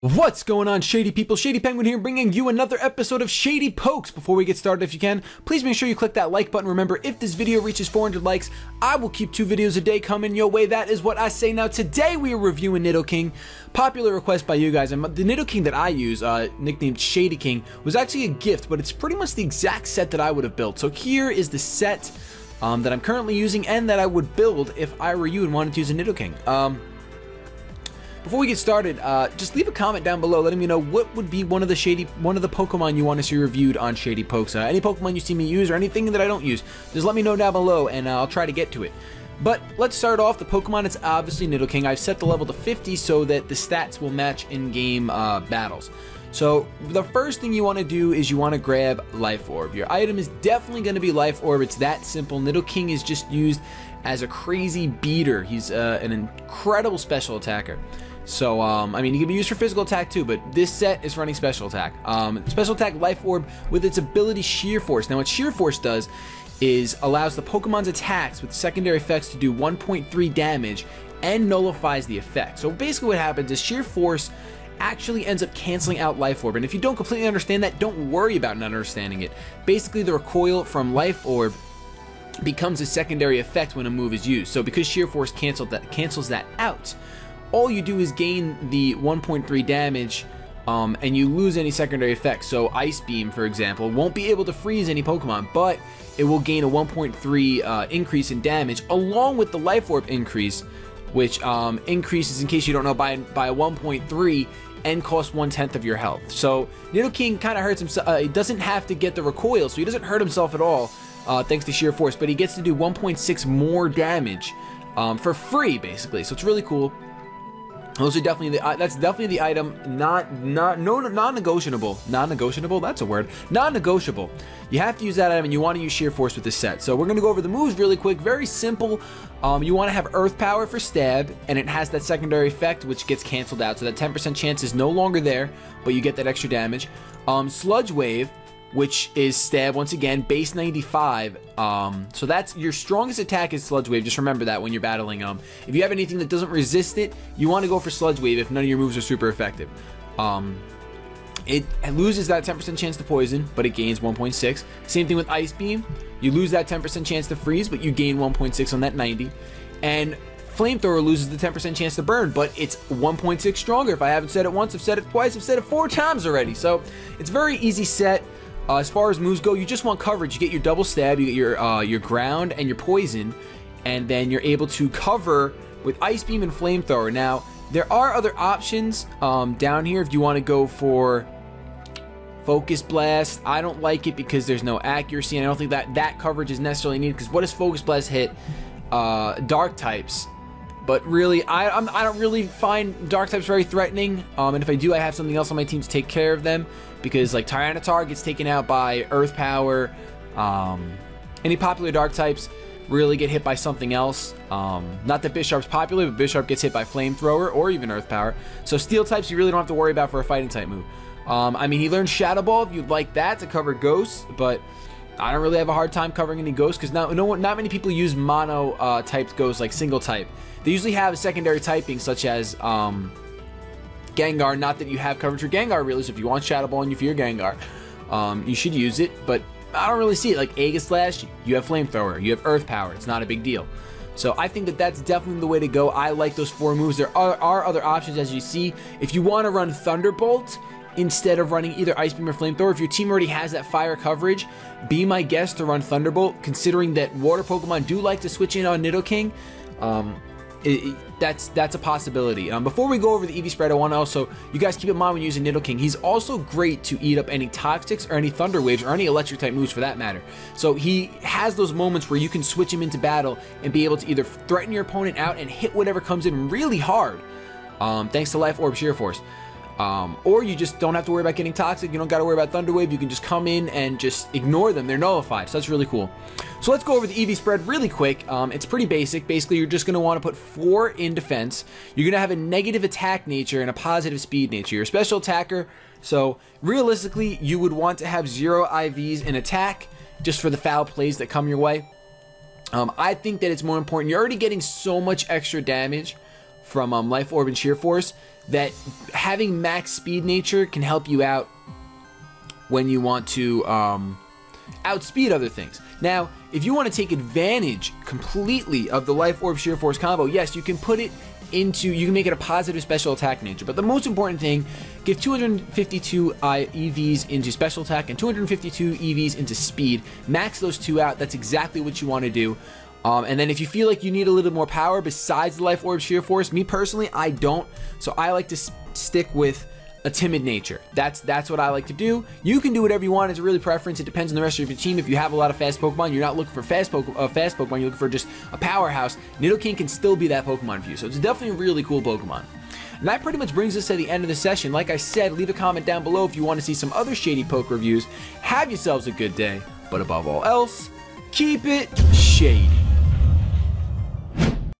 What's going on, Shady people? ShadyPenguinn here, bringing you another episode of Shady Pokes. Before we get started, if you can, please make sure you click that like button. Remember, if this video reaches 400 likes, I will keep 2 videos a day coming your way. That is what I say. Now, today we are reviewing Nidoking, popular request by you guys. And the Nidoking that I use, nicknamed ShadyKing, was actually a gift, but it's pretty much the exact set that I would have built. So here is the set that I'm currently using and that I would build if I were you and wanted to use a Nidoking. Before we get started, just leave a comment down below letting me know what would be one of the Pokemon you want to see reviewed on Shady Pokes. Any Pokemon you see me use or anything that I don't use, just let me know down below and I'll try to get to it. But let's start off. The Pokemon is obviously Nidoking. I've set the level to 50 so that the stats will match in-game battles. So the first thing you want to do is you want to grab Life Orb. Your item is definitely going to be Life Orb. It's that simple. Nidoking is just used as a crazy beater. He's an incredible special attacker. So, I mean, he can be used for physical attack too, but this set is running special attack. Special attack Life Orb with its ability Sheer Force. Now, what Sheer Force does is allows the Pokemon's attacks with secondary effects to do 1.3 damage and nullifies the effect. So basically what happens is Sheer Force actually ends up canceling out Life Orb. And if you don't completely understand that, don't worry about not understanding it. Basically, the recoil from Life Orb becomes a secondary effect when a move is used. So because Sheer Force cancels that out, all you do is gain the 1.3 damage and you lose any secondary effects. So Ice Beam, for example, won't be able to freeze any Pokemon, but it will gain a 1.3 increase in damage along with the Life Orb increase, which increases, in case you don't know, by a 1.3 and costs 1/10 of your health. So Nidoking kind of hurts himself. He doesn't have to get the recoil, so he doesn't hurt himself at all thanks to Sheer Force, but he gets to do 1.6 more damage for free, basically. So it's really cool. Those are definitely that's definitely the item non-negotiable. Non-negotiable, that's a word. Non-negotiable. You have to use that item and you want to use Sheer Force with this set. So we're going to go over the moves really quick. Very simple. You want to have Earth Power for stab, and it has that secondary effect which gets canceled out. So that 10% chance is no longer there, but you get that extra damage. Sludge Wave, which is stab, once again, base 95. So that's your strongest attack is Sludge Wave. Just remember that when you're battling. If you have anything that doesn't resist it, you want to go for Sludge Wave if none of your moves are super effective. It loses that 10% chance to poison, but it gains 1.6. Same thing with Ice Beam. You lose that 10% chance to freeze, but you gain 1.6 on that 90. And Flamethrower loses the 10% chance to burn, but it's 1.6 stronger. If I haven't said it once, I've said it twice, I've said it 4 times already. So it's very easy set. As far as moves go, you just want coverage. You get your double stab, you get your ground and your poison, and then you're able to cover with Ice Beam and Flamethrower. Now, there are other options down here if you want to go for Focus Blast. I don't like it because there's no accuracy, and I don't think that coverage is necessarily needed, because what does Focus Blast hit? Dark types. But really, I don't really find Dark types very threatening, and if I do, I have something else on my team to take care of them, because like Tyranitar gets taken out by Earth Power. Any popular Dark types really get hit by something else. Not that Bisharp's popular, but Bisharp gets hit by Flamethrower or even Earth Power. So Steel types you really don't have to worry about for a fighting type move. I mean, he learned Shadow Ball if you'd like that to cover Ghosts, but I don't really have a hard time covering any Ghosts because not many people use mono typed Ghosts, like single type. They usually have a secondary typing such as Gengar. Not that you have coverage for Gengar really, so if you want Shadow Ball and you fear Gengar, you should use it, but I don't really see it. Like Aegislash, you have Flamethrower, you have Earth Power, it's not a big deal. So I think that that's definitely the way to go. I like those 4 moves. There are other options, as you see. If you want to run Thunderbolt instead of running either Ice Beam or Flamethrower, if your team already has that fire coverage, be my guest to run Thunderbolt, considering that water Pokemon do like to switch in on Nidoking. That's a possibility. Before we go over the EV spread, I want to also, you guys keep in mind when using Nidoking, he's also great to eat up any Toxics or any Thunder Waves or any Electric type moves for that matter. So he has those moments where you can switch him into battle and be able to either threaten your opponent out and hit whatever comes in really hard, thanks to Life Orb Sheer Force. Or you just don't have to worry about getting toxic. You don't got to worry about Thunder Wave. You can just come in and just ignore them. They're nullified. So that's really cool. So let's go over the EV spread really quick. It's pretty basic. Basically, you're just going to want to put 4 in defense. You're going to have a negative attack nature and a positive speed nature. You're a special attacker. So realistically, you would want to have 0 IVs in attack just for the foul plays that come your way. I think that it's more important. You're already getting so much extra damage from Life Orb and Sheer Force, that having max speed nature can help you out when you want to outspeed other things. Now, if you want to take advantage completely of the Life Orb Sheer Force combo, yes, you can put it into, you can make it a positive special attack nature. But the most important thing, give 252 EVs into special attack and 252 EVs into speed. Max those two out. That's exactly what you want to do. And then if you feel like you need a little more power besides the Life Orb Sheer Force, me personally, I don't. So I like to stick with a timid nature. That's what I like to do. You can do whatever you want. It's really preference. It depends on the rest of your team. If you have a lot of fast Pokemon, you're not looking for fast Pokemon, you're looking for just a powerhouse. Nidoking can still be that Pokemon for you. So it's definitely a really cool Pokemon. And that pretty much brings us to the end of the session. Like I said, leave a comment down below if you want to see some other Shady Poke reviews. Have yourselves a good day, but above all else, keep it shady.